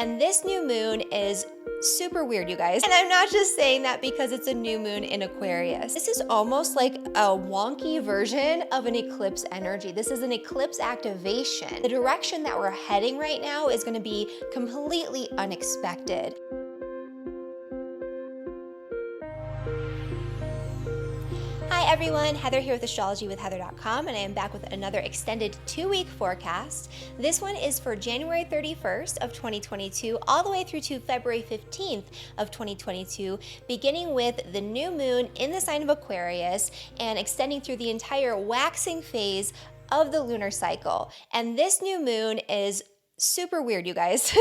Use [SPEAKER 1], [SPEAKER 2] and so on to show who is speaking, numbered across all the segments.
[SPEAKER 1] And this new moon is super weird, you guys. And I'm not just saying that because it's a new moon in Aquarius. This is almost like a wonky version of an eclipse energy. This is an eclipse activation. The direction that we're heading right now is going to be completely unexpected. Hi everyone, Heather here with astrologywithheather.com, and I am back with another extended 2-week forecast. This one is for January 31st of 2022 all the way through to February 15th of 2022, beginning with the new moon in the sign of Aquarius and extending through the entire waxing phase of the lunar cycle. And this new moon is super weird, you guys.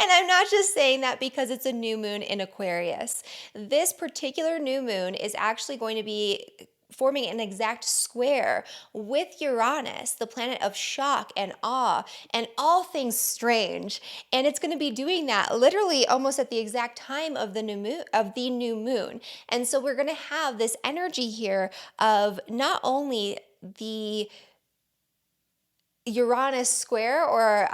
[SPEAKER 1] And I'm not just saying that because it's a new moon in Aquarius. This particular new moon is actually going to be forming an exact square with Uranus, the planet of shock and awe and all things strange. And it's going to be doing that literally almost at the exact time of the new moon. And so we're going to have this energy here of not only the Uranus square or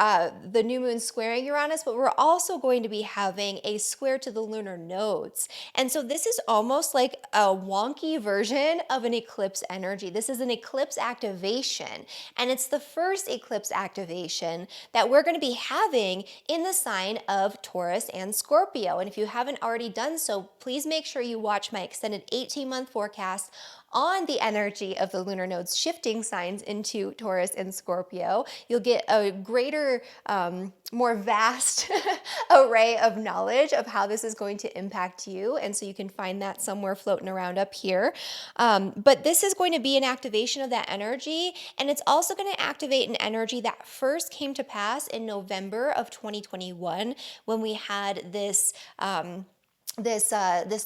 [SPEAKER 1] the new moon squaring Uranus, but we're also going to be having a square to the lunar nodes. And so this is almost like a wonky version of an eclipse energy. This is an eclipse activation, and it's the first eclipse activation that we're going to be having in the sign of Taurus and Scorpio. And if you haven't already done so, please make sure you watch my extended 18-month forecast on the energy of the lunar nodes shifting signs into Taurus and Scorpio. You'll get a greater, more vast array of knowledge of how this is going to impact you. And so you can find that somewhere floating around up here. But this is going to be an activation of that energy. And it's also going to activate an energy that first came to pass in November of 2021 when we had this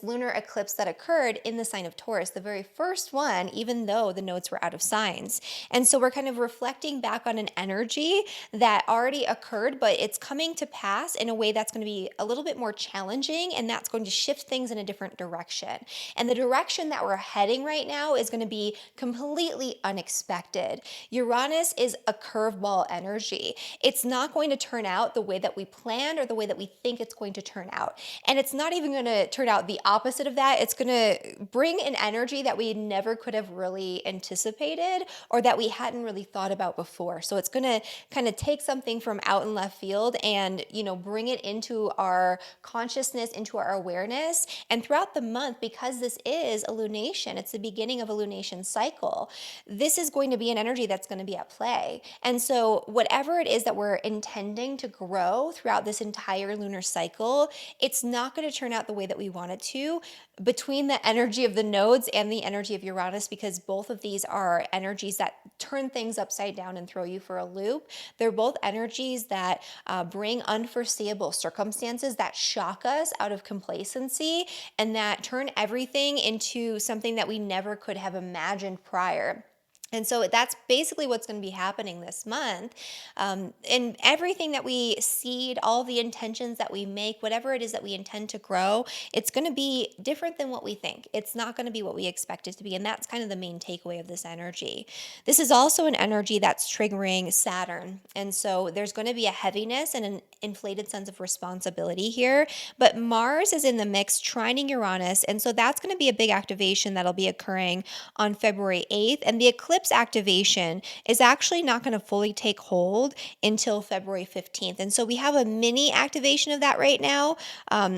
[SPEAKER 1] lunar eclipse that occurred in the sign of Taurus, the very first one, even though the nodes were out of signs. And so we're kind of reflecting back on an energy that already occurred, but it's coming to pass in a way that's going to be a little bit more challenging, and that's going to shift things in a different direction. And the direction that we're heading right now is going to be completely unexpected. Uranus is a curveball energy. It's not going to turn out the way that we planned or the way that we think it's going to turn out. And it's not even going to turn out the opposite of that. It's going to bring an energy that we never could have really anticipated or that we hadn't really thought about before. So it's going to kind of take something from out in left field and, bring it into our consciousness, into our awareness. And throughout the month, because this is a lunation, it's the beginning of a lunation cycle, this is going to be an energy that's going to be at play. And so whatever it is that we're intending to grow throughout this entire lunar cycle, it's not going to turn out the way that we want it to between the energy of the nodes and the energy of Uranus, because both of these are energies that turn things upside down and throw you for a loop. They're both energies that bring unforeseeable circumstances that shock us out of complacency and that turn everything into something that we never could have imagined prior. And so that's basically what's going to be happening this month. And everything that we seed, all the intentions that we make, whatever it is that we intend to grow, it's going to be different than what we think. It's not going to be what we expect it to be. And that's kind of the main takeaway of this energy. This is also an energy that's triggering Saturn. And so there's going to be a heaviness and an inflated sense of responsibility here. But Mars is in the mix, trining Uranus. And so that's going to be a big activation that'll be occurring on February 8th. And the eclipse activation is actually not going to fully take hold until February 15th. And so we have a mini activation of that right now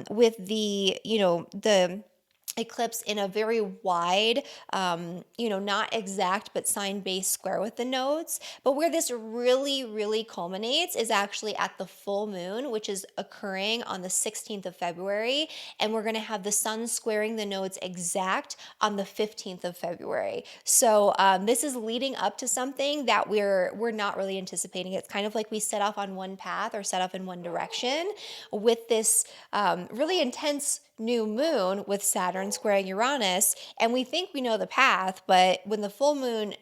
[SPEAKER 1] with the eclipse in a very wide, not exact, but sign-based square with the nodes. But where this really, really culminates is actually at the full moon, which is occurring on the 16th of February. And we're going to have the sun squaring the nodes exact on the 15th of February. So this is leading up to something that we're not really anticipating. It's kind of like we set off on one path or set off in one direction with this really intense new moon with Saturn squaring Uranus, and we think we know the path, but when the full moon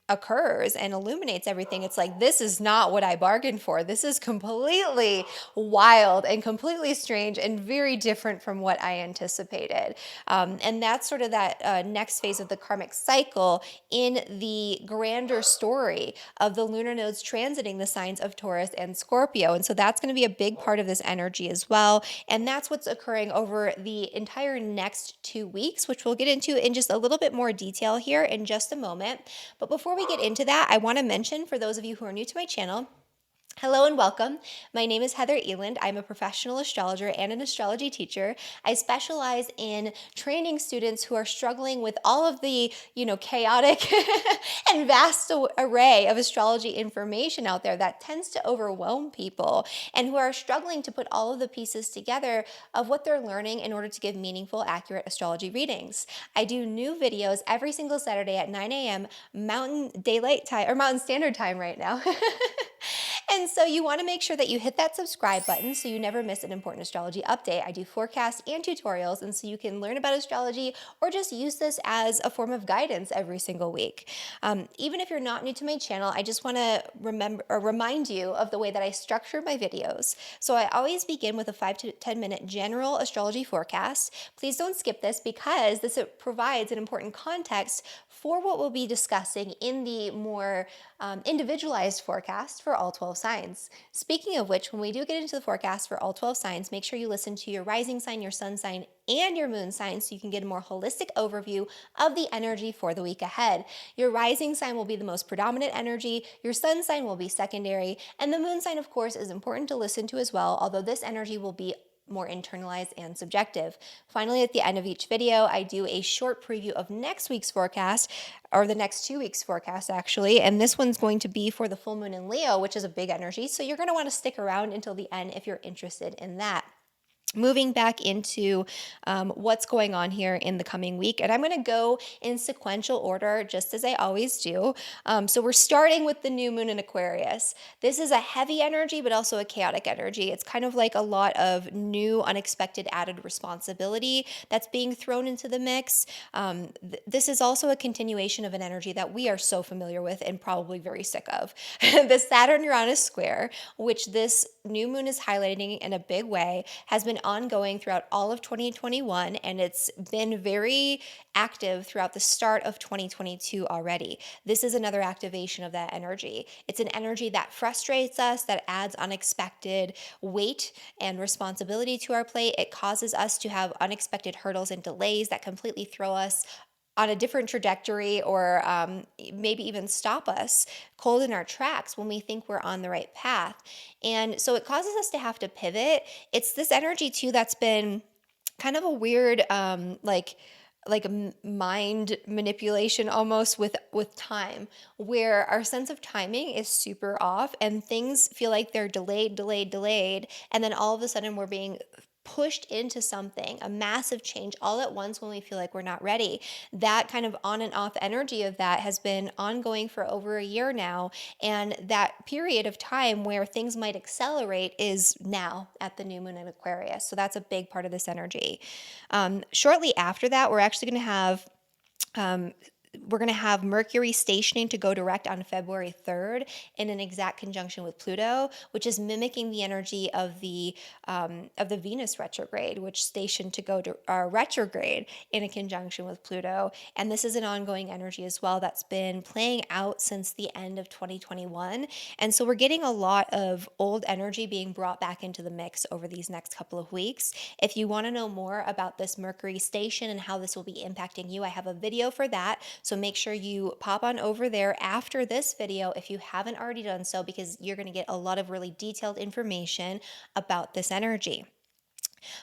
[SPEAKER 1] occurs and illuminates everything, it's like, this is not what I bargained for. This is completely wild and completely strange and very different from what I anticipated. And that's sort of that next phase of the karmic cycle in the grander story of the lunar nodes transiting the signs of Taurus and Scorpio. And so that's going to be a big part of this energy as well. And that's what's occurring over the entire next 2 weeks, which we'll get into in just a little bit more detail here in just a moment. But before we get into that, I want to mention, for those of you who are new to my channel, hello and welcome. My name is Heather Eland. I'm a professional astrologer and an astrology teacher. I specialize in training students who are struggling with all of the, chaotic and vast array of astrology information out there that tends to overwhelm people, and who are struggling to put all of the pieces together of what they're learning in order to give meaningful, accurate astrology readings. I do new videos every single Saturday at 9 a.m. Mountain Daylight Time, or Mountain Standard Time right now. And so you want to make sure that you hit that subscribe button so you never miss an important astrology update. I do forecasts and tutorials, and so you can learn about astrology or just use this as a form of guidance every single week. Even if you're not new to my channel, I just want to remind you of the way that I structure my videos. So I always begin with a 5 to 10 minute general astrology forecast. Please don't skip this, because this provides an important context for what we'll be discussing in the more individualized forecast for all 12 signs. Speaking of which, when we do get into the forecast for all 12 signs, make sure you listen to your rising sign, your sun sign, and your moon sign so you can get a more holistic overview of the energy for the week ahead. Your rising sign will be the most predominant energy, your sun sign will be secondary, and the moon sign, of course, is important to listen to as well, although this energy will be more internalized and subjective. Finally, at the end of each video, I do a short preview of next week's forecast, or the next 2 weeks forecast actually, and this one's going to be for the full moon in Leo, which is a big energy, so you're going to want to stick around until the end if you're interested in that. Moving back into what's going on here in the coming week. And I'm going to go in sequential order, just as I always do. So we're starting with the new moon in Aquarius. This is a heavy energy, but also a chaotic energy. It's kind of like a lot of new, unexpected added responsibility that's being thrown into the mix. This is also a continuation of an energy that we are so familiar with and probably very sick of. The Saturn-Uranus square, which this new moon is highlighting in a big way, has been ongoing throughout all of 2021, and it's been very active throughout the start of 2022 already. This is another activation of that energy. It's an energy that frustrates us, that adds unexpected weight and responsibility to our plate. It causes us to have unexpected hurdles and delays that completely throw us on a different trajectory, or maybe even stop us cold in our tracks when we think we're on the right path. And so it causes us to have to pivot. It's this energy too that's been kind of a weird mind manipulation almost with time, where our sense of timing is super off and things feel like they're delayed, and then all of a sudden we're being pushed into something, a massive change all at once when we feel like we're not ready. That kind of on and off energy of that has been ongoing for over a year now. And that period of time where things might accelerate is now at the new moon in Aquarius. So that's a big part of this energy. Shortly after that, we're actually going to have Mercury stationing to go direct on February 3rd in an exact conjunction with Pluto, which is mimicking the energy of the Venus retrograde, which stationed to go to retrograde in a conjunction with Pluto. And this is an ongoing energy as well that's been playing out since the end of 2021. And so we're getting a lot of old energy being brought back into the mix over these next couple of weeks. If you want to know more about this Mercury station and how this will be impacting you, I have a video for that. So make sure you pop on over there after this video if you haven't already done so, because you're going to get a lot of really detailed information about this energy.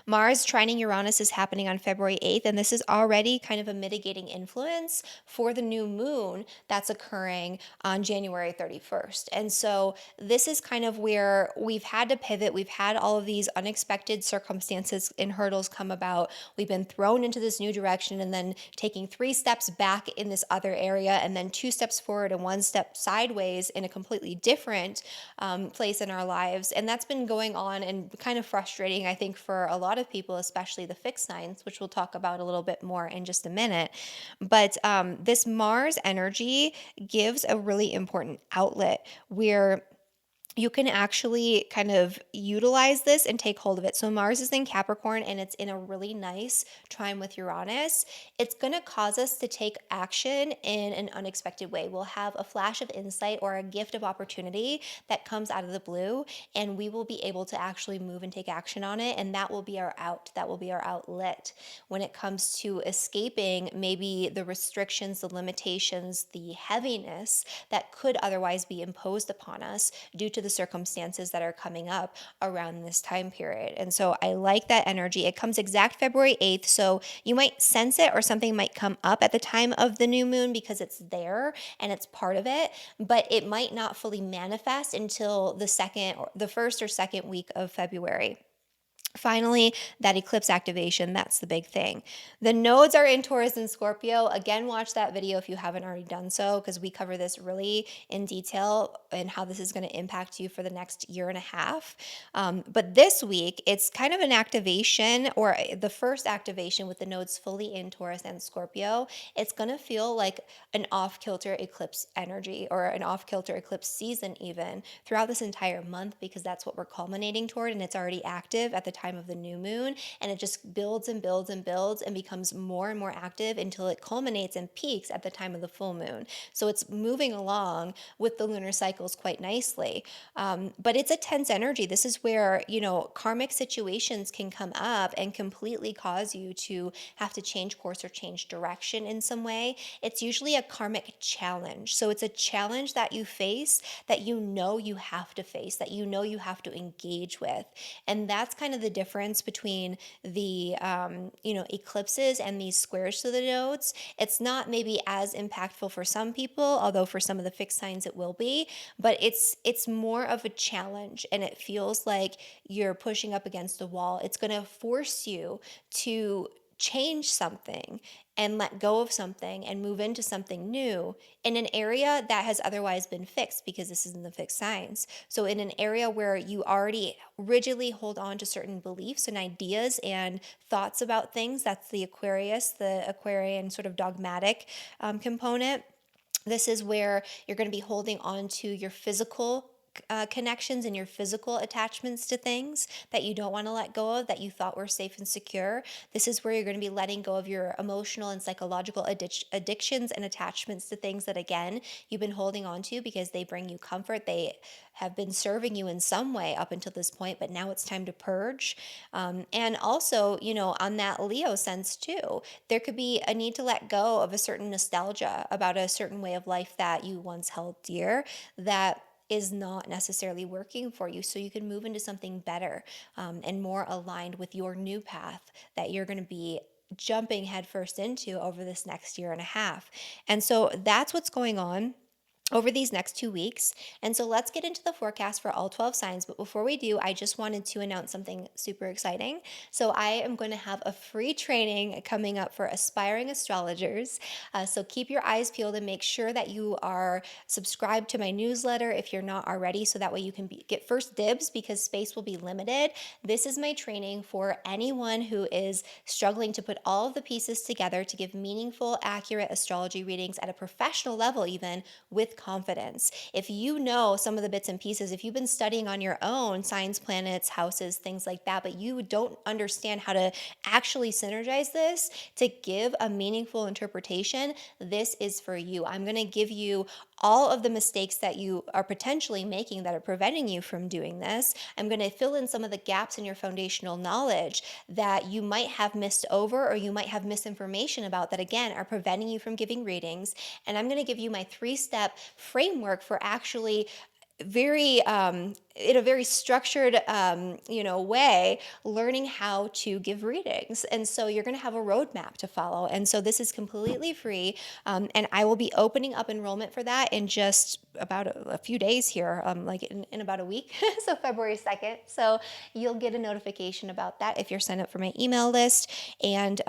[SPEAKER 1] Mars trining Uranus is happening on February 8th, and this is already kind of a mitigating influence for the new moon that's occurring on January 31st. And so this is kind of where we've had to pivot. We've had all of these unexpected circumstances and hurdles come about. We've been thrown into this new direction and then taking 3 steps back in this other area, and then 2 steps forward and 1 step sideways in a completely different place in our lives. And that's been going on and kind of frustrating, I think, for a lot of people, especially the fixed signs, which we'll talk about a little bit more in just a minute. But this Mars energy gives a really important outlet where you can actually kind of utilize this and take hold of it. So Mars is in Capricorn and it's in a really nice trine with Uranus. It's going to cause us to take action in an unexpected way. We'll have a flash of insight or a gift of opportunity that comes out of the blue, and we will be able to actually move and take action on it. And that will be our out. That will be our outlet when it comes to escaping maybe the restrictions, the limitations, the heaviness that could otherwise be imposed upon us due to the circumstances that are coming up around this time period. And so I like that energy. It comes exact February 8th. So you might sense it, or something might come up at the time of the new moon because it's there and it's part of it, but it might not fully manifest until the first or second week of February. Finally, that eclipse activation, that's the big thing. The nodes are in Taurus and Scorpio. Again, watch that video if you haven't already done so, because we cover this really in detail and how this is going to impact you for the next year and a half. But this week, it's kind of an activation, or the first activation with the nodes fully in Taurus and Scorpio. It's going to feel like an off-kilter eclipse energy, or an off-kilter eclipse season even, throughout this entire month, because that's what we're culminating toward, and it's already active at the time of the new moon, and it just builds and builds and builds and becomes more and more active until it culminates and peaks at the time of the full moon. So it's moving along with the lunar cycles quite nicely. But it's a tense energy. This is where, karmic situations can come up and completely cause you to have to change course or change direction in some way. It's usually a karmic challenge. So it's a challenge that you face, that you have to face, that you have to engage with. And that's kind of the difference between the eclipses and these squares to the nodes. It's not maybe as impactful for some people, although for some of the fixed signs it will be, but it's more of a challenge, and it feels like you're pushing up against a wall. It's going to force you to change something and let go of something and move into something new in an area that has otherwise been fixed, because this is in the fixed signs. So in an area where you already rigidly hold on to certain beliefs and ideas and thoughts about things, that's the Aquarian sort of dogmatic component. This is where you're going to be holding on to your physical connections and your physical attachments to things that you don't want to let go of, that you thought were safe and secure. This is where you're going to be letting go of your emotional and psychological addictions and attachments to things that, again, you've been holding on to because they bring you comfort. They have been serving you in some way up until this point, but now it's time to purge. And also, on that Leo sense too, there could be a need to let go of a certain nostalgia about a certain way of life that you once held dear, that is not necessarily working for you. So you can move into something better and more aligned with your new path that you're going to be jumping headfirst into over this next year and a half. And so that's what's going on over these next 2 weeks. And so let's get into the forecast for all 12 signs. But before we do, I just wanted to announce something super exciting. So I am going to have a free training coming up for aspiring astrologers. So keep your eyes peeled and make sure that you are subscribed to my newsletter if you're not already, so that way you can get first dibs, because space will be limited. This is my training for anyone who is struggling to put all of the pieces together to give meaningful, accurate astrology readings at a professional level, even with confidence. If you know some of the bits and pieces, if you've been studying on your own, signs, planets, houses, things like that, but you don't understand how to actually synergize this to give a meaningful interpretation, this is for you. I'm going to give you all of the mistakes that you are potentially making that are preventing you from doing this. I'm going to fill in some of the gaps in your foundational knowledge that you might have missed over, or you might have misinformation about, that again are preventing you from giving readings. And I'm going to give you my 3-step framework for actually in a very structured, way, learning how to give readings. And so you're going to have a roadmap to follow. And so this is completely free. And I will be opening up enrollment for that in just about a few days here, like in about a week. So February 2nd. So you'll get a notification about that if you're signed up for my email list. And,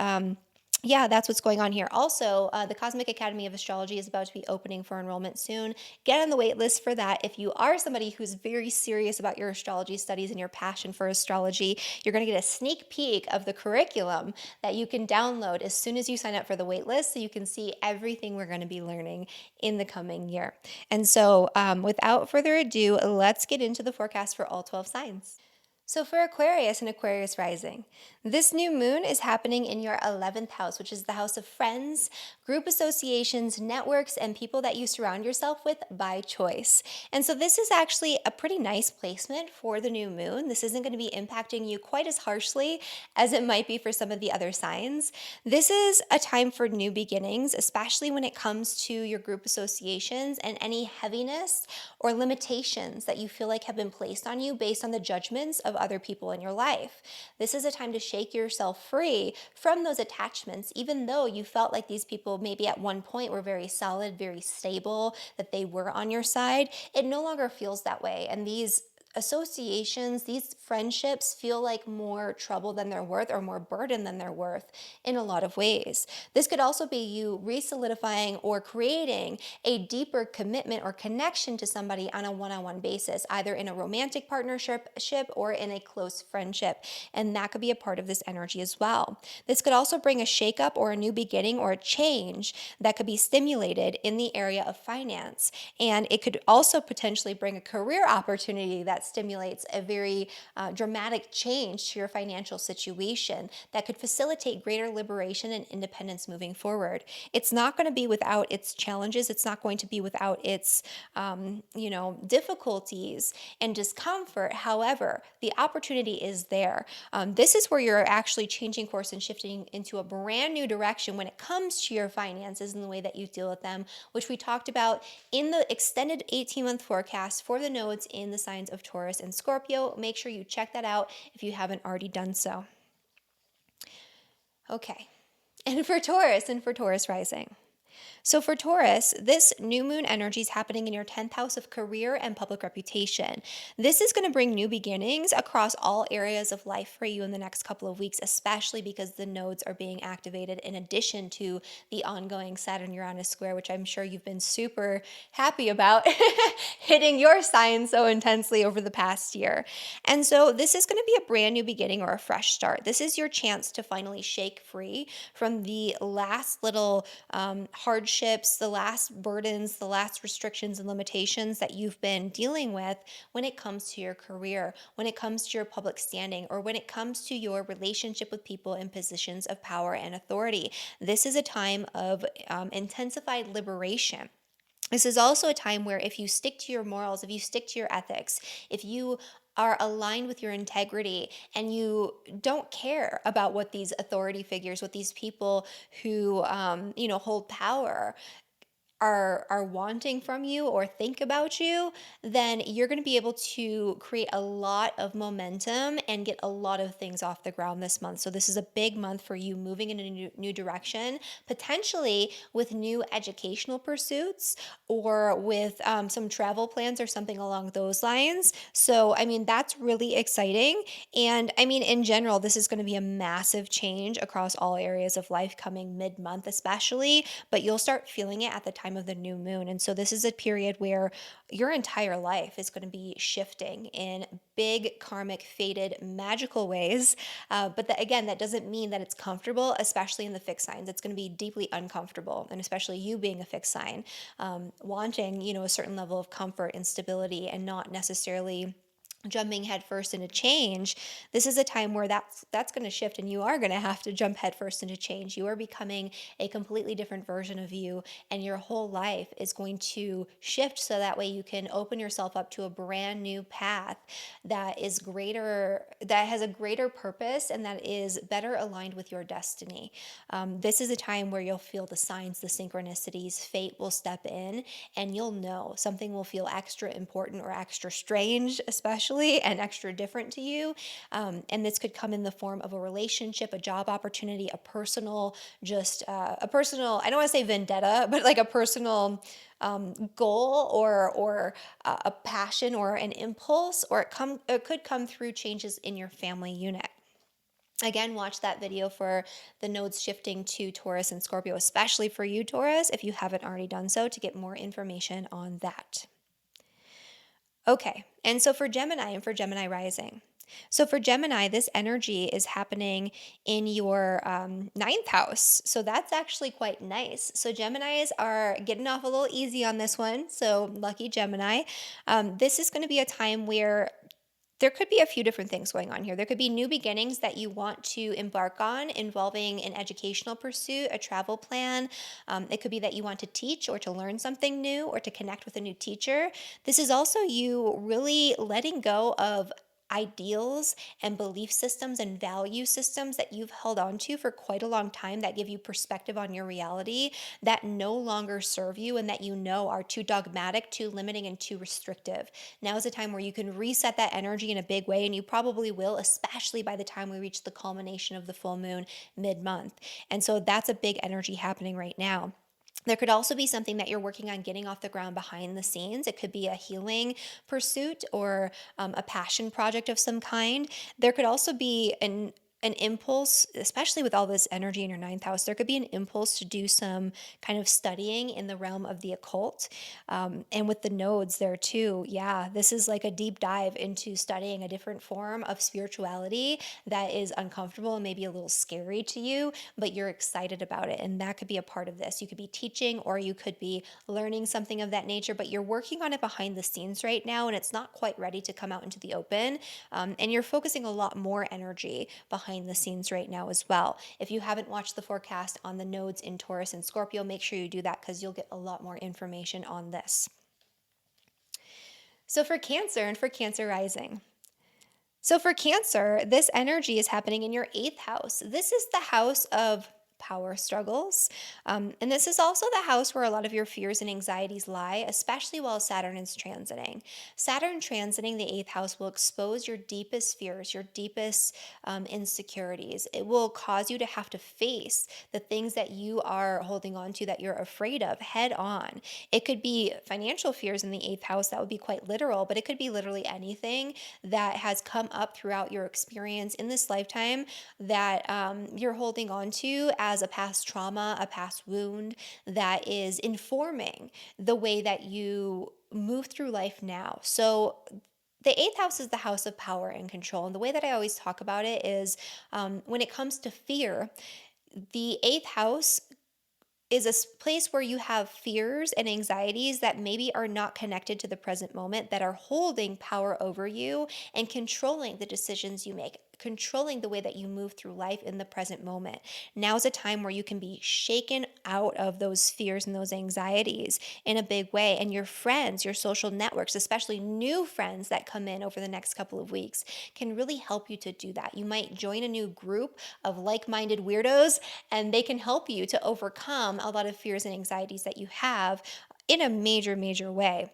[SPEAKER 1] Yeah, that's what's going on here. Also, the Cosmic Academy of Astrology is about to be opening for enrollment soon. Get on the wait list for that. If you are somebody who's very serious about your astrology studies and your passion for astrology, you're going to get a sneak peek of the curriculum that you can download as soon as you sign up for the wait list so you can see everything we're going to be learning in the coming year. And so, without further ado, let's get into the forecast for all 12 signs. So, for Aquarius and Aquarius rising, this new moon is happening in your 11th house, which is the house of friends, group associations, networks, and people that you surround yourself with by choice. And so, this is actually a pretty nice placement for the new moon. This isn't going to be impacting you quite as harshly as it might be for some of the other signs. This is a time for new beginnings, especially when it comes to your group associations and any heaviness or limitations that you feel like have been placed on you based on the judgments of other people in your life. This is a time to shake yourself free from those attachments, even though you felt like these people maybe at one point were very solid, very stable, that they were on your side. It no longer feels that way. And these associations, these friendships feel like more trouble than they're worth or more burden than they're worth in a lot of ways. This could also be you re-solidifying or creating a deeper commitment or connection to somebody on a one-on-one basis, either in a romantic partnership or in a close friendship. And that could be a part of this energy as well. This could also bring a shakeup or a new beginning or a change that could be stimulated in the area of finance. And it could also potentially bring a career opportunity that stimulates a very dramatic change to your financial situation that could facilitate greater liberation and independence moving forward. It's not going to be without its challenges. It's not going to be without its, difficulties and discomfort. However, the opportunity is there. This is where you're actually changing course and shifting into a brand new direction when it comes to your finances and the way that you deal with them, which we talked about in the extended 18-month forecast for the nodes in the signs of Taurus and Scorpio. Make sure you check that out if you haven't already done so. Okay. And for Taurus rising. So for Taurus, this new moon energy is happening in your 10th house of career and public reputation. This is going to bring new beginnings across all areas of life for you in the next couple of weeks, especially because the nodes are being activated in addition to the ongoing Saturn-Uranus square, which I'm sure you've been super happy about hitting your sign so intensely over the past year. And so this is going to be a brand new beginning or a fresh start. This is your chance to finally shake free from the last little hardships, the last burdens, the last restrictions and limitations that you've been dealing with when it comes to your career, when it comes to your public standing, or when it comes to your relationship with people in positions of power and authority. This is a time of intensified liberation. This is also a time where if you stick to your morals, if you stick to your ethics, if you are aligned with your integrity and you don't care about what these authority figures, what these people who hold power are wanting from you or think about you, then you're going to be able to create a lot of momentum and get a lot of things off the ground this month. So this is a big month for you moving in a new direction, potentially with new educational pursuits or with some travel plans or something along those lines. So, I mean, that's really exciting. And I mean, in general, this is going to be a massive change across all areas of life coming mid-month, especially, but you'll start feeling it at the time of the new moon. And so this is a period where your entire life is going to be shifting in big, karmic, fated, magical ways. Again, that doesn't mean that it's comfortable, especially in the fixed signs. It's going to be deeply uncomfortable, and especially you being a fixed sign, wanting, a certain level of comfort and stability and not necessarily jumping headfirst into change. This is a time where that's going to shift and you are going to have to jump headfirst into change. You are becoming a completely different version of you, and your whole life is going to shift so that way you can open yourself up to a brand new path that is greater, that has a greater purpose, and that is better aligned with your destiny. This is a time where you'll feel the signs, the synchronicities, fate will step in, and you'll know something will feel extra important or extra strange, especially, and extra different to you. And this could come in the form of a relationship, a job opportunity, a personal, I don't want to say vendetta, but like a personal goal or a passion or an impulse, or it could come through changes in your family unit. Again, watch that video for the nodes shifting to Taurus and Scorpio, especially for you, Taurus, if you haven't already done so, to get more information on that. Okay, and so for Gemini and for Gemini rising. So for Gemini, this energy is happening in your ninth house. So that's actually quite nice. So Geminis are getting off a little easy on this one. So lucky Gemini. This is going to be a time where there could be a few different things going on here. There could be new beginnings that you want to embark on involving an educational pursuit, a travel plan. It could be that you want to teach or to learn something new or to connect with a new teacher. This is also you really letting go of ideals and belief systems and value systems that you've held on to for quite a long time that give you perspective on your reality that no longer serve you and that you know are too dogmatic, too limiting, and too restrictive. Now is a time where you can reset that energy in a big way, and you probably will, especially by the time we reach the culmination of the full moon mid-month. And so that's a big energy happening right now. There could also be something that you're working on getting off the ground behind the scenes. It could be a healing pursuit or a passion project of some kind. There could also be an impulse, especially with all this energy in your ninth house, there could be an impulse to do some kind of studying in the realm of the occult. And with the nodes there too, yeah, this is like a deep dive into studying a different form of spirituality that is uncomfortable and maybe a little scary to you, but you're excited about it. And that could be a part of this. You could be teaching or you could be learning something of that nature, but you're working on it behind the scenes right now, and it's not quite ready to come out into the open. And you're focusing a lot more energy behind the scenes right now as well. If you haven't watched the forecast on the nodes in Taurus and Scorpio, make sure you do that because you'll get a lot more information on this. So for Cancer and for Cancer rising. So for Cancer, this energy is happening in your eighth house. This is the house of power struggles. And this is also the house where a lot of your fears and anxieties lie, especially while Saturn is transiting. Saturn transiting the eighth house will expose your deepest fears, your deepest insecurities. It will cause you to have to face the things that you are holding on to that you're afraid of head on. It could be financial fears in the eighth house, that would be quite literal, but it could be literally anything that has come up throughout your experience in this lifetime that you're holding on to as a past trauma, a past wound that is informing the way that you move through life now. So the eighth house is the house of power and control. And the way that I always talk about it is when it comes to fear, the eighth house is a place where you have fears and anxieties that maybe are not connected to the present moment, that are holding power over you and controlling the decisions you make, controlling the way that you move through life in the present moment. Now is a time where you can be shaken out of those fears and those anxieties in a big way. And your friends, your social networks, especially new friends that come in over the next couple of weeks, can really help you to do that. You might join a new group of like-minded weirdos, and they can help you to overcome a lot of fears and anxieties that you have in a major, major way.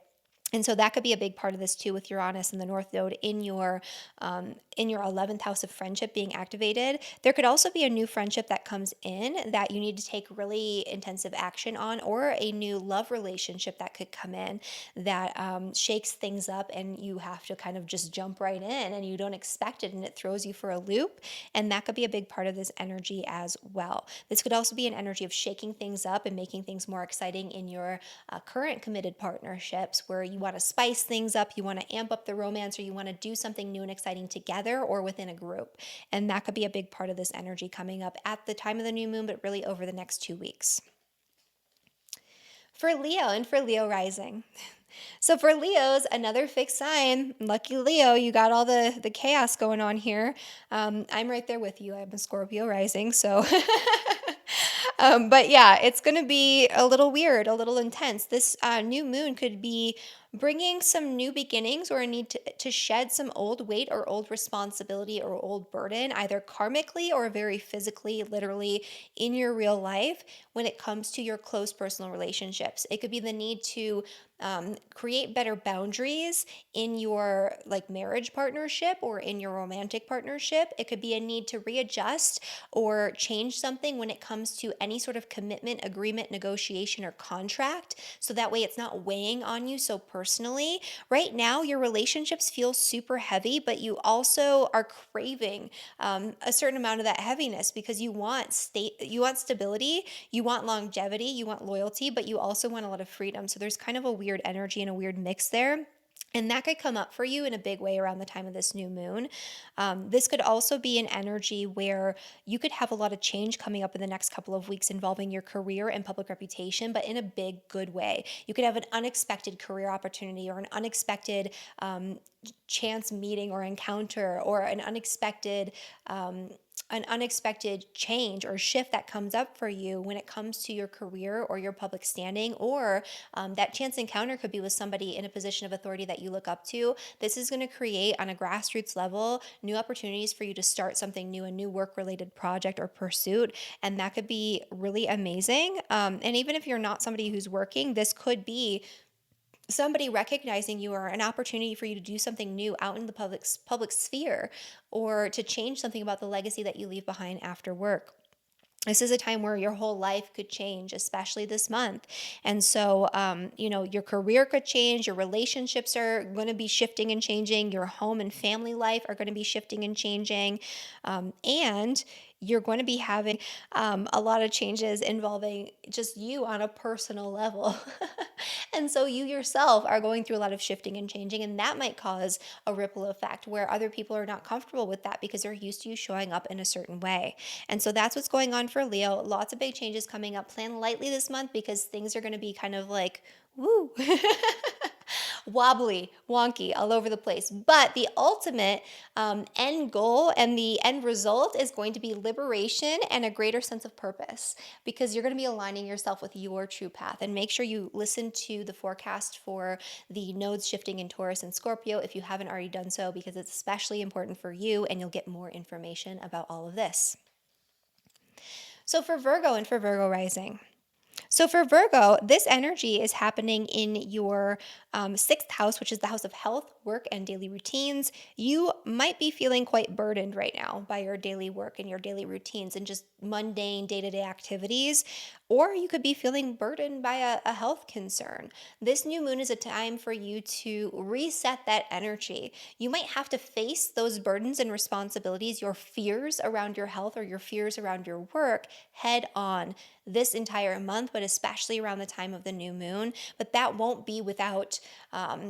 [SPEAKER 1] And so that could be a big part of this too, with Uranus and the North Node in your 11th house of friendship being activated. There could also be a new friendship that comes in that you need to take really intensive action on, or a new love relationship that could come in that shakes things up, and you have to kind of just jump right in and you don't expect it and it throws you for a loop. And that could be a big part of this energy as well. This could also be an energy of shaking things up and making things more exciting in your current committed partnerships, where you want to spice things up, you want to amp up the romance, or you want to do something new and exciting together or within a group. And that could be a big part of this energy coming up at the time of the new moon, but really over the next 2 weeks. For Leo and for Leo rising. So for Leos, another fixed sign. Lucky Leo, you got all the chaos going on here. I'm right there with you. I'm a Scorpio rising, so but yeah, it's going to be a little weird, a little intense. This new moon could be bringing some new beginnings, or a need to shed some old weight or old responsibility or old burden, either karmically or very physically, literally in your real life when it comes to your close personal relationships. It could be the need to create better boundaries in your like marriage partnership or in your romantic partnership. It could be a need to readjust or change something when it comes to any sort of commitment, agreement, negotiation, or contract. So that way it's not weighing on you so personally. Right now, your relationships feel super heavy, but you also are craving a certain amount of that heaviness because you want stability, you want longevity, you want loyalty, but you also want a lot of freedom. So there's kind of a weird energy and a weird mix there. And that could come up for you in a big way around the time of this new moon. This could also be an energy where you could have a lot of change coming up in the next couple of weeks involving your career and public reputation, but in a big, good way. You could have an unexpected career opportunity or an unexpected chance meeting or encounter or um, an unexpected change or shift that comes up for you when it comes to your career or your public standing, or that chance encounter could be with somebody in a position of authority that you look up to. This is going to create on a grassroots level new opportunities for you to start something new, a new work related project or pursuit, and that could be really amazing. And even if you're not somebody who's working, this could be somebody recognizing you or an opportunity for you to do something new out in the public sphere, or to change something about the legacy that you leave behind after work. This is a time where your whole life could change, especially this month. And so, your career could change, your relationships are going to be shifting and changing, your home and family life are going to be shifting and changing. And you're going to be having a lot of changes involving just you on a personal level. And so you yourself are going through a lot of shifting and changing, and that might cause a ripple effect where other people are not comfortable with that because they're used to you showing up in a certain way. And so that's what's going on for Leo. Lots of big changes coming up. Plan lightly this month because things are going to be kind of like, woo. Wobbly, wonky, all over the place. But the ultimate end goal and the end result is going to be liberation and a greater sense of purpose, because you're going to be aligning yourself with your true path. And make sure you listen to the forecast for the nodes shifting in Taurus and Scorpio if you haven't already done so, because it's especially important for you and you'll get more information about all of this. So for Virgo and for Virgo rising. So for Virgo, this energy is happening in your sixth house, which is the house of health, work, and daily routines. You might be feeling quite burdened right now by your daily work and your daily routines and just mundane day-to-day activities. Or you could be feeling burdened by a health concern. This new moon is a time for you to reset that energy. You might have to face those burdens and responsibilities, your fears around your health or your fears around your work, head on this entire month, but especially around the time of the new moon. But that won't be without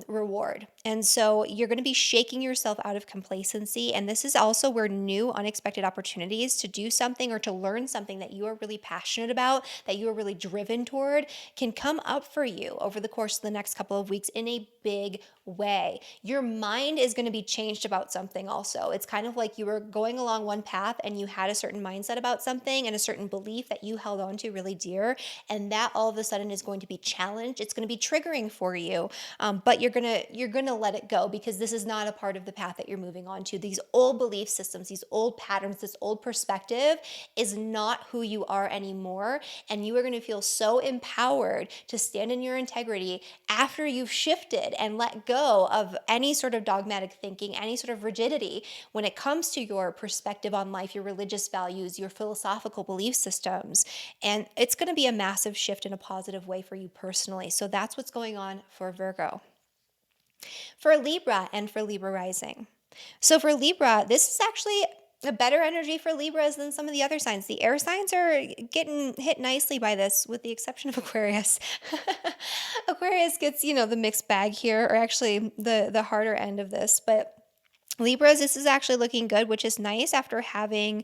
[SPEAKER 1] reward. And so you're going to be shaking yourself out of complacency. And this is also where new, unexpected opportunities to do something or to learn something that you are really passionate about, that you are really driven toward, can come up for you over the course of the next couple of weeks in a big way. Your mind is going to be changed about something also. It's kind of like you were going along one path and you had a certain mindset about something and a certain belief that you held on to really dear, and that all of a sudden is going to be challenged. It's going to be triggering for you, but you're gonna let it go because this is not a part of the path that you're moving on to. These old belief systems, these old patterns, this old perspective is not who you are anymore, and you are going to feel so empowered to stand in your integrity after you've shifted and let go of any sort of dogmatic thinking, any sort of rigidity when it comes to your perspective on life, your religious values, your philosophical belief systems. And it's going to be a massive shift in a positive way for you personally. So that's what's going on for Virgo. For Libra and for Libra rising. So for Libra, this is actually a better energy for Libras than some of the other signs. The air signs are getting hit nicely by this, with the exception of Aquarius. Aquarius gets, the mixed bag here, or actually the harder end of this. But Libras, this is actually looking good, which is nice after having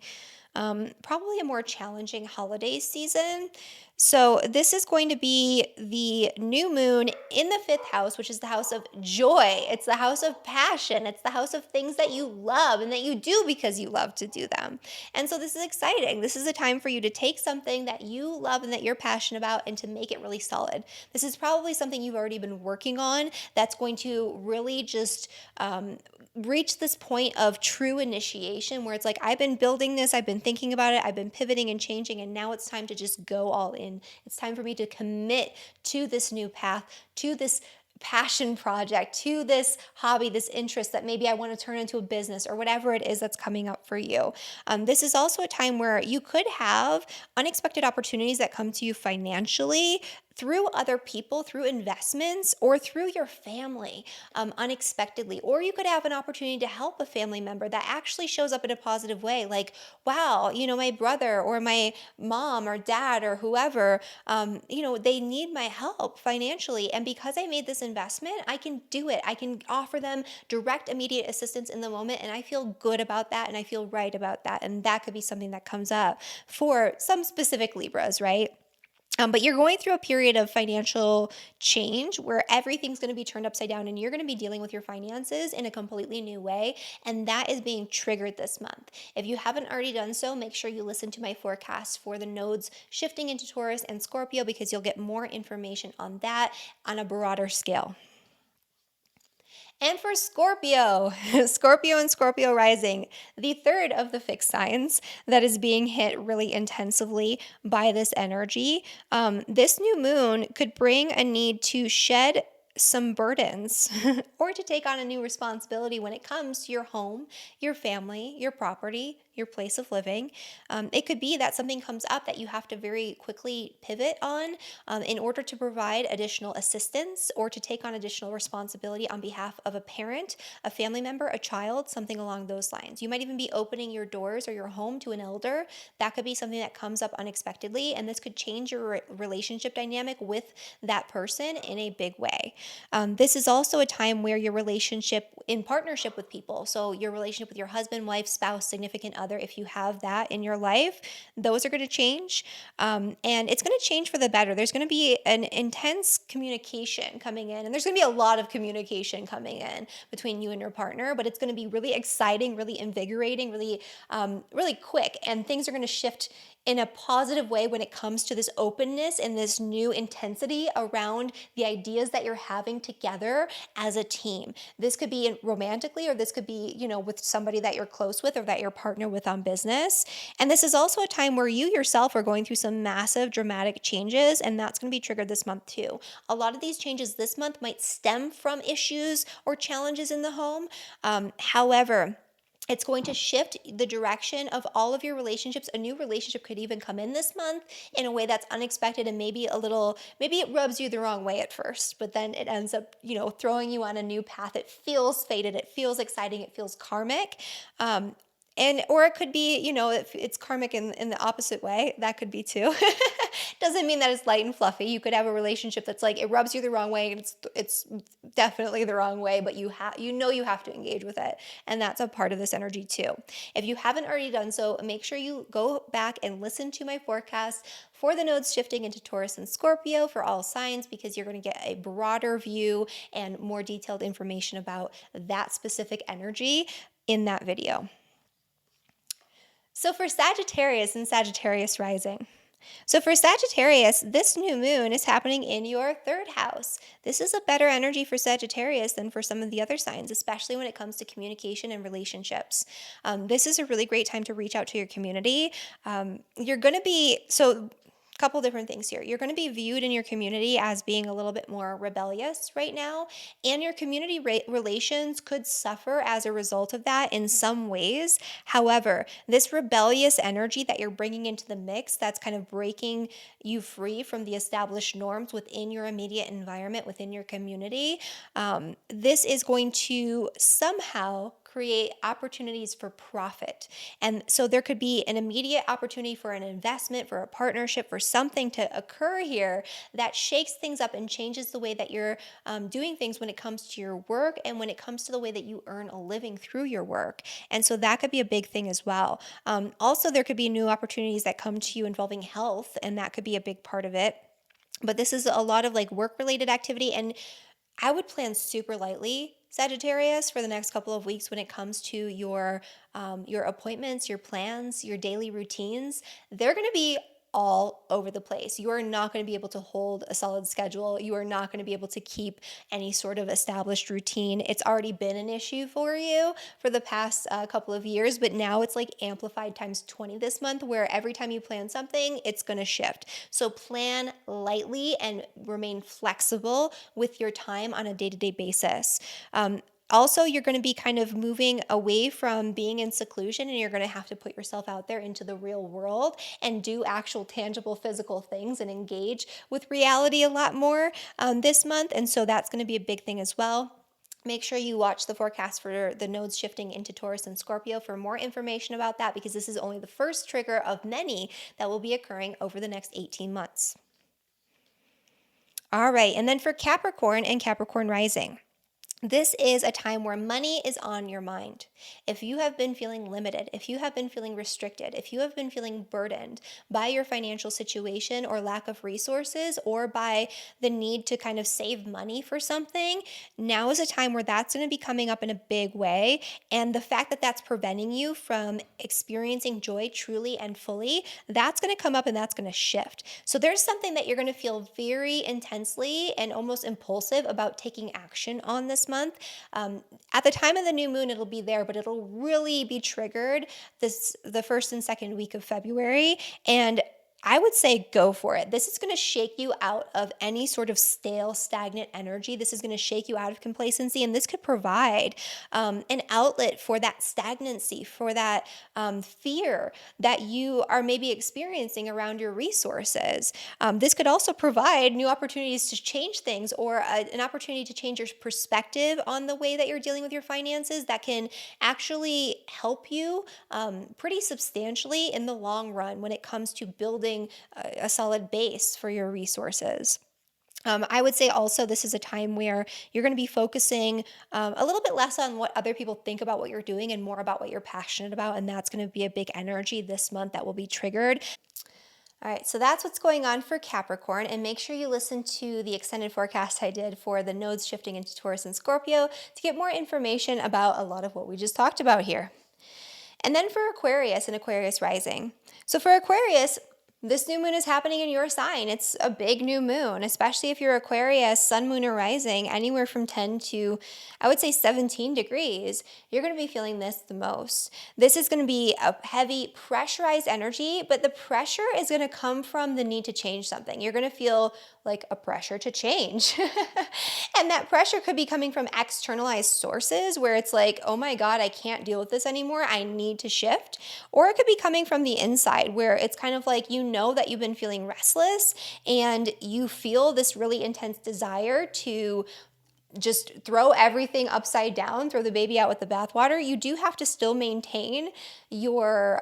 [SPEAKER 1] probably a more challenging holiday season. So this is going to be the new moon in the fifth house, which is the house of joy. It's the house of passion. It's the house of things that you love and that you do because you love to do them. And so this is exciting. This is a time for you to take something that you love and that you're passionate about and to make it really solid. This is probably something you've already been working on that's going to really just reach this point of true initiation where it's like, I've been building this, I've been thinking about it, I've been pivoting and changing, and now it's time to just go all in. It's time for me to commit to this new path, to this passion project, to this hobby, this interest that maybe I want to turn into a business or whatever it is that's coming up for you. This is also a time where you could have unexpected opportunities that come to you financially through other people, through investments, or through your family unexpectedly. Or you could have an opportunity to help a family member that actually shows up in a positive way. Like, wow, my brother or my mom or dad or whoever, they need my help financially. And because I made this investment, I can do it. I can offer them direct, immediate assistance in the moment. And I feel good about that. And I feel right about that. And that could be something that comes up for some specific Libras, right? But you're going through a period of financial change where everything's going to be turned upside down and you're going to be dealing with your finances in a completely new way. And that is being triggered this month. If you haven't already done so, make sure you listen to my forecast for the nodes shifting into Taurus and Scorpio because you'll get more information on that on a broader scale. And for Scorpio, Scorpio and Scorpio rising, the third of the fixed signs that is being hit really intensively by this energy. This new moon could bring a need to shed some burdens or to take on a new responsibility when it comes to your home, your family, your property, your place of living. It could be that something comes up that you have to very quickly pivot on in order to provide additional assistance or to take on additional responsibility on behalf of a parent, a family member, a child, something along those lines. You might even be opening your doors or your home to an elder. That could be something that comes up unexpectedly, and this could change your relationship dynamic with that person in a big way. This is also a time where your relationship in partnership with people, so your relationship with your husband, wife, spouse, significant other, if you have that in your life, those are going to change. And it's going to change for the better. There's going to be an intense communication coming in, and there's going to be a lot of communication coming in between you and your partner, but it's going to be really exciting, really invigorating, really quick, and things are going to shift in a positive way when it comes to this openness and this new intensity around the ideas that you're having together as a team. This could be romantically, or this could be, with somebody that you're close with or that you're partner with on business. And this is also a time where you yourself are going through some massive dramatic changes, and that's going to be triggered this month too. A lot of these changes this month might stem from issues or challenges in the home. However, it's going to shift the direction of all of your relationships. A new relationship could even come in this month in a way that's unexpected and maybe it rubs you the wrong way at first, but then it ends up, throwing you on a new path. It feels fated, it feels exciting, it feels karmic. Or it could be, if it's karmic in the opposite way, that could be too. Doesn't mean that it's light and fluffy. You could have a relationship that's like, it rubs you the wrong way. It's definitely the wrong way, but you have to engage with it. And that's a part of this energy too. If you haven't already done so, make sure you go back and listen to my forecast for the nodes shifting into Taurus and Scorpio for all signs, because you're going to get a broader view and more detailed information about that specific energy in that video. So for Sagittarius and Sagittarius rising. So for Sagittarius, this new moon is happening in your third house. This is a better energy for Sagittarius than for some of the other signs, especially when it comes to communication and relationships. This is a really great time to reach out to your community. You're going to be, couple different things here. You're going to be viewed in your community as being a little bit more rebellious right now, and your community relations could suffer as a result of that in some ways. However, this rebellious energy that you're bringing into the mix, that's kind of breaking you free from the established norms within your immediate environment, within your community, this is going to somehow create opportunities for profit. And so there could be an immediate opportunity for an investment, for a partnership, for something to occur here that shakes things up and changes the way that you're doing things when it comes to your work and when it comes to the way that you earn a living through your work. And so that could be a big thing as well. Also, there could be new opportunities that come to you involving health, and that could be a big part of it. But this is a lot of like work-related activity, and I would plan super lightly, Sagittarius, for the next couple of weeks when it comes to your appointments, your plans, your daily routines. They're going to be all over the place. You are not going to be able to hold a solid schedule. You are not going to be able to keep any sort of established routine. It's already been an issue for you for the past couple of years, but now it's like amplified times 20 this month, where every time you plan something, it's going to shift. So plan lightly and remain flexible with your time on a day-to-day basis. Also, you're going to be kind of moving away from being in seclusion, and you're going to have to put yourself out there into the real world and do actual tangible physical things and engage with reality a lot more this month. And so that's going to be a big thing as well. Make sure you watch the forecast for the nodes shifting into Taurus and Scorpio for more information about that, because this is only the first trigger of many that will be occurring over the next 18 months. All right, and then for Capricorn and Capricorn rising. This is a time where money is on your mind. If you have been feeling limited, if you have been feeling restricted, if you have been feeling burdened by your financial situation or lack of resources, or by the need to kind of save money for something, now is a time where that's going to be coming up in a big way. And the fact that that's preventing you from experiencing joy truly and fully, that's going to come up and that's going to shift. So there's something that you're going to feel very intensely and almost impulsive about taking action on this month. At the time of the new moon, it'll be there, but it'll really be triggered the first and second week of February. And I would say go for it. This is going to shake you out of any sort of stale, stagnant energy. This is going to shake you out of complacency, and this could provide an outlet for that stagnancy, for that fear that you are maybe experiencing around your resources. This could also provide new opportunities to change things, or an opportunity to change your perspective on the way that you're dealing with your finances that can actually help you pretty substantially in the long run when it comes to building a solid base for your resources. I would say also this is a time where you're going to be focusing a little bit less on what other people think about what you're doing and more about what you're passionate about. And that's going to be a big energy this month that will be triggered. All right, so that's what's going on for Capricorn, and make sure you listen to the extended forecast I did for the nodes shifting into Taurus and Scorpio to get more information about a lot of what we just talked about here. And then for Aquarius and Aquarius rising. So for Aquarius, this new moon is happening in your sign. It's a big new moon, especially if you're Aquarius, sun, moon, or rising, anywhere from 10 to, I would say, 17 degrees. You're going to be feeling this the most. This is going to be a heavy pressurized energy, but the pressure is going to come from the need to change something. You're going to feel like a pressure to change. And that pressure could be coming from externalized sources where it's like, oh my God, I can't deal with this anymore. I need to shift. Or it could be coming from the inside where it's kind of like, you know that you've been feeling restless and you feel this really intense desire to just throw everything upside down, throw the baby out with the bathwater. You do have to still maintain your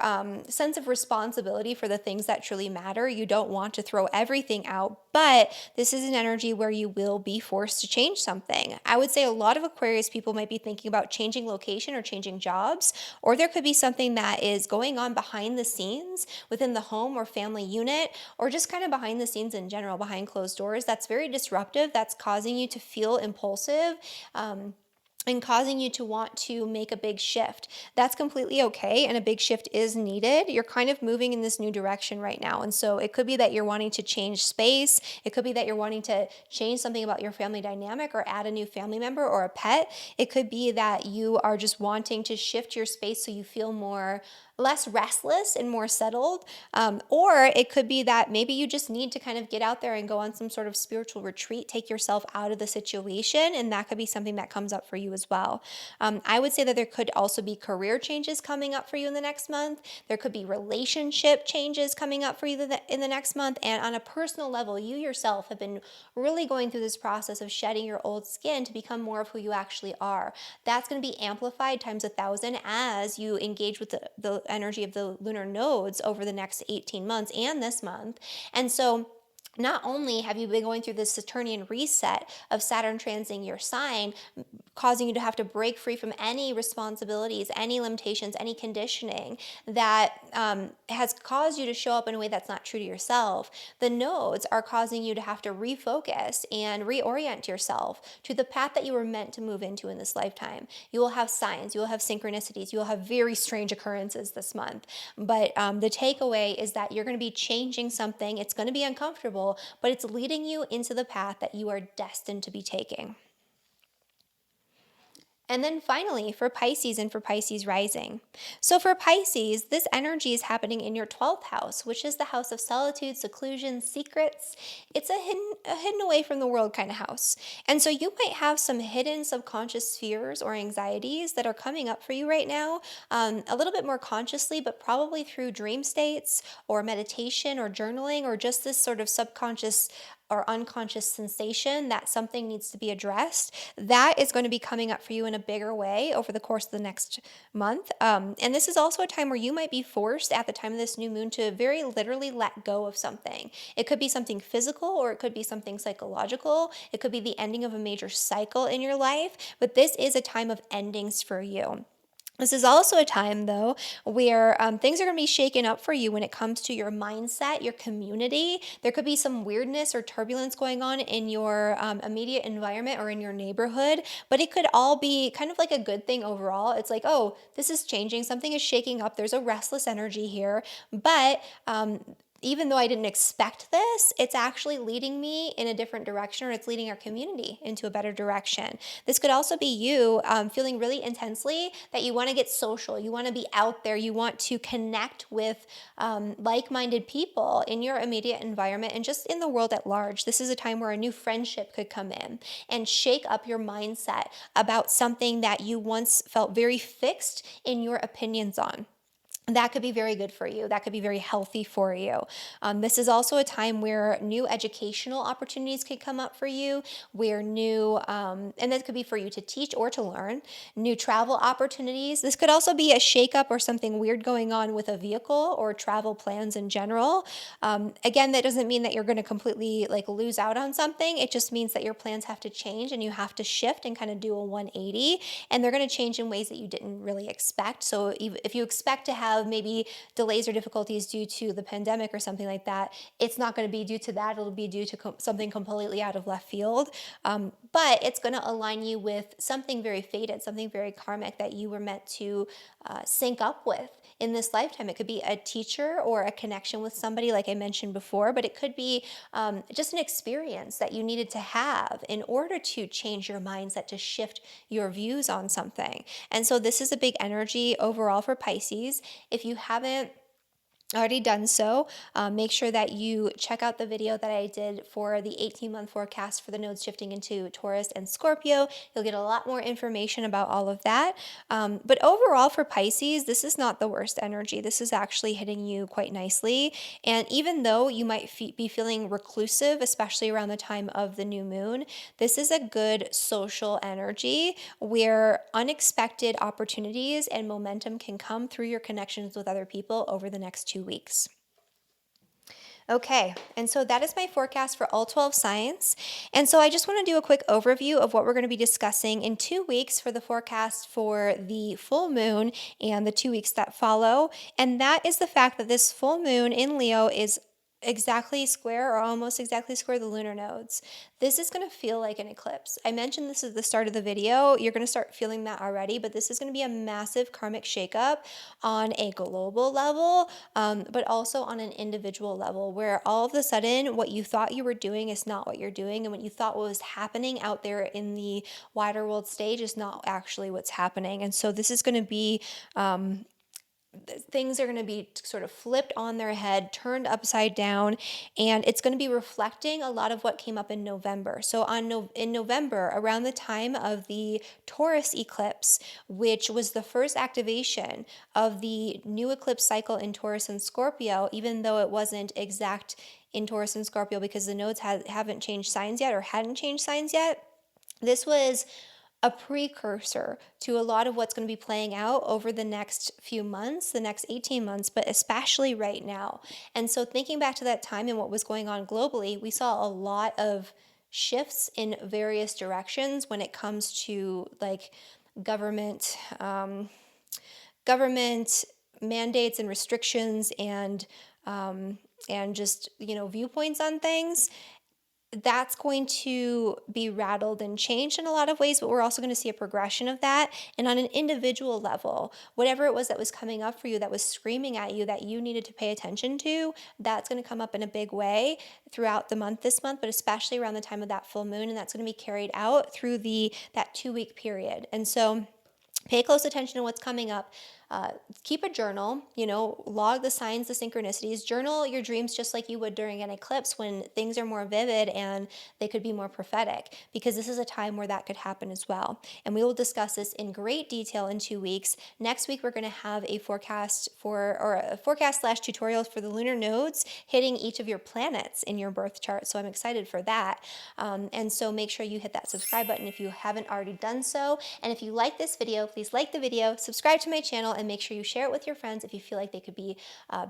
[SPEAKER 1] sense of responsibility for the things that truly matter. You don't want to throw everything out, but this is an energy where you will be forced to change something. I would say a lot of Aquarius people might be thinking about changing location or changing jobs, or there could be something that is going on behind the scenes within the home or family unit, or just kind of behind the scenes in general, behind closed doors, that's very disruptive, that's causing you to feel impulsive, and causing you to want to make a big shift. That's completely okay, and a big shift is needed. You're kind of moving in this new direction right now, and so it could be that you're wanting to change space. It could be that you're wanting to change something about your family dynamic or add a new family member or a pet. It could be that you are just wanting to shift your space so you feel less restless and more settled. Or it could be that maybe you just need to kind of get out there and go on some sort of spiritual retreat, take yourself out of the situation, and that could be something that comes up for you as well. I would say that there could also be career changes coming up for you in the next month. There could be relationship changes coming up for you in the next month. And on a personal level, you yourself have been really going through this process of shedding your old skin to become more of who you actually are. That's going to be amplified times 1,000 as you engage with the energy of the lunar nodes over the next 18 months and this month. And so not only have you been going through this Saturnian reset of Saturn transiting your sign, causing you to have to break free from any responsibilities, any limitations, any conditioning that has caused you to show up in a way that's not true to yourself, the nodes are causing you to have to refocus and reorient yourself to the path that you were meant to move into in this lifetime. You will have signs, you will have synchronicities, you will have very strange occurrences this month. But the takeaway is that you're going to be changing something. It's going to be uncomfortable, but it's leading you into the path that you are destined to be taking. And then finally, for Pisces and for Pisces rising. So for Pisces, this energy is happening in your 12th house, which is the house of solitude, seclusion, secrets. It's a hidden away from the world kind of house. And so you might have some hidden subconscious fears or anxieties that are coming up for you right now, a little bit more consciously, but probably through dream states or meditation or journaling or just this sort of subconscious or unconscious sensation that something needs to be addressed. That is going to be coming up for you in a bigger way over the course of the next month. And this is also a time where you might be forced at the time of this new moon to very literally let go of something. It could be something physical or it could be something psychological. It could be the ending of a major cycle in your life, but this is a time of endings for you. This is also a time, though, where things are going to be shaken up for you when it comes to your mindset, your community. There could be some weirdness or turbulence going on in your immediate environment or in your neighborhood, but it could all be kind of like a good thing overall. It's like, oh, this is changing. Something is shaking up. There's a restless energy here, but even though I didn't expect this, it's actually leading me in a different direction, or it's leading our community into a better direction. This could also be you feeling really intensely that you want to get social, you want to be out there, you want to connect with like-minded people in your immediate environment and just in the world at large. This is a time where a new friendship could come in and shake up your mindset about something that you once felt very fixed in your opinions on. That could be very good for you. That could be very healthy for you. This is also a time where new educational opportunities could come up for you, where and that could be for you to teach or to learn, new travel opportunities. This could also be a shakeup or something weird going on with a vehicle or travel plans in general. Again, that doesn't mean that you're going to completely like lose out on something. It just means that your plans have to change and you have to shift and kind of do a 180, and they're going to change in ways that you didn't really expect. So if you expect to have maybe delays or difficulties due to the pandemic or something like that, it's not going to be due to that. It'll be due to something completely out of left field. But it's going to align you with something very fated, something very karmic that you were meant to sync up with in this lifetime. It could be a teacher or a connection with somebody, like I mentioned before, but it could be just an experience that you needed to have in order to change your mindset, to shift your views on something. And so this is a big energy overall for Pisces. If you haven't already done so, make sure that you check out the video that I did for the 18-month forecast for the nodes shifting into Taurus and Scorpio. You'll get a lot more information about all of that. But overall for Pisces, this is not the worst energy. This is actually hitting you quite nicely. And even though you might be feeling reclusive, especially around the time of the new moon, this is a good social energy where unexpected opportunities and momentum can come through your connections with other people over the next 2 weeks. Okay, and so that is my forecast for all 12 signs. And so I just want to do a quick overview of what we're going to be discussing in 2 weeks for the forecast for the full moon and the 2 weeks that follow. And that is the fact that this full moon in Leo is exactly square or almost exactly square the lunar nodes. This is going to feel like an eclipse. I mentioned this at the start of the video. You're going to start feeling that already, but this is going to be a massive karmic shakeup on a global level, but also on an individual level, where all of a sudden what you thought you were doing is not what you're doing, and what you thought was happening out there in the wider world stage is not actually what's happening. And so this is going to be things are going to be sort of flipped on their head, turned upside down, and it's going to be reflecting a lot of what came up in November. So in November, around the time of the Taurus eclipse, which was the first activation of the new eclipse cycle in Taurus and Scorpio, even though it wasn't exact in Taurus and Scorpio because the nodes haven't changed signs yet or hadn't changed signs yet, this was a precursor to a lot of what's going to be playing out over the next few months, the next 18 months, but especially right now. And so thinking back to that time and what was going on globally, we saw a lot of shifts in various directions when it comes to like government government mandates and restrictions and just viewpoints on things. that's going to be rattled and changed in a lot of ways, but we're also going to see a progression of that. And on an individual level, whatever it was that was coming up for you, that was screaming at you, that you needed to pay attention to, that's going to come up in a big way throughout the month this month, but especially around the time of that full moon. And that's going to be carried out through that 2 week period. And so pay close attention to what's coming up. Keep a journal, log the signs, the synchronicities, journal your dreams just like you would during an eclipse when things are more vivid and they could be more prophetic, because this is a time where that could happen as well. And we will discuss this in great detail in 2 weeks. Next week, we're going to have a forecast or a forecast slash tutorial for the lunar nodes hitting each of your planets in your birth chart. So I'm excited for that. And so make sure you hit that subscribe button if you haven't already done so. And if you like this video, please like the video, subscribe to my channel, and make sure you share it with your friends if you feel like they could be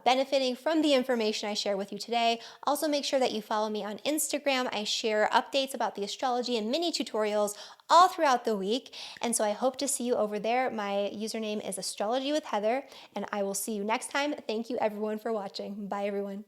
[SPEAKER 1] benefiting from the information I share with you today. Also, make sure that you follow me on Instagram. I share updates about the astrology and mini tutorials all throughout the week. And so I hope to see you over there. My username is Astrology with Heather, and I will see you next time. Thank you everyone for watching. Bye everyone.